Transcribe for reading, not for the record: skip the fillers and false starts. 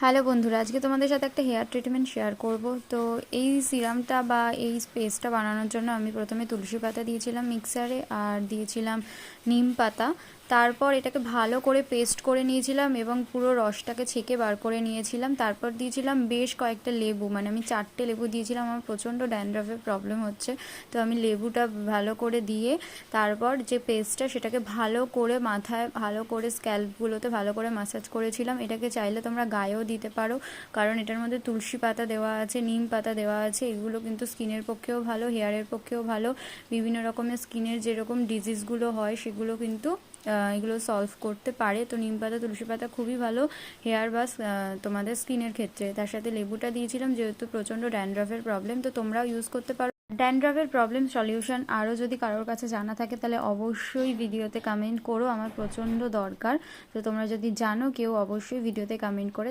Hello বন্ধুরা, আজকে তোমাদের সাথে একটা হেয়ার ট্রিটমেন্ট শেয়ার করব। তো এই সিরামটা বা এই পেস্টটা বানানোর জন্য আমি প্রথমে তুলসী পাতা দিয়েছিলাম মিক্সারে, আর দিয়েছিলাম নিম পাতা। তারপর এটাকে ভালো করে পেস্ট করে নিয়েছিলাম এবং পুরো রসটাকে ছেঁকে বার করে নিয়েছিলাম। তারপর দিয়েছিলাম বেশ কয়েকটা লেবু, মানে আমি 4টে লেবু দিয়েছিলাম। আমার প্রচণ্ড ড্যান্ড্রফের প্রবলেম হচ্ছে, তো আমি লেবুটা ভালো করে দিয়ে তারপর যে পেস্টটা সেটাকে ভালো করে মাথায় ভালো করে স্ক্যাল্পগুলোতে ভালো করে ম্যাসাজ করেছিলাম। এটাকে চাইলে তোমরা গায়েও দিতে পারো, কারণ এটার মধ্যে তুলসী পাতা দেওয়া আছে, নিম পাতা দেওয়া আছে। এগুলো কিন্তু স্কিনের পক্ষেও ভালো, হেয়ারের পক্ষেও ভালো। বিভিন্ন রকমের স্কিনের যেরকম ডিজিজগুলো হয় সেগুলো কিন্তু এগুলো সলভ করতে পারে। তো নিম পাতা তুলসী পাতা খুবই ভালো হেয়ার ওয়াশ তোমাদের স্কিনের ক্ষেত্রে। তার সাথে লেবুটা দিয়েছিলাম যেহেতু প্রচণ্ড ড্যান্ড্রফের প্রবলেম, তো তোমরাও ইউজ করতে পারো। ড্যান্ড্রফের প্রবলেম সলিউশন আরও যদি কারোর কাছে জানা থাকে তাহলে অবশ্যই ভিডিওতে কমেন্ট করো, আমার প্রচণ্ড দরকার। তো তোমরা যদি জানো কেউ, অবশ্যই ভিডিওতে কমেন্ট করে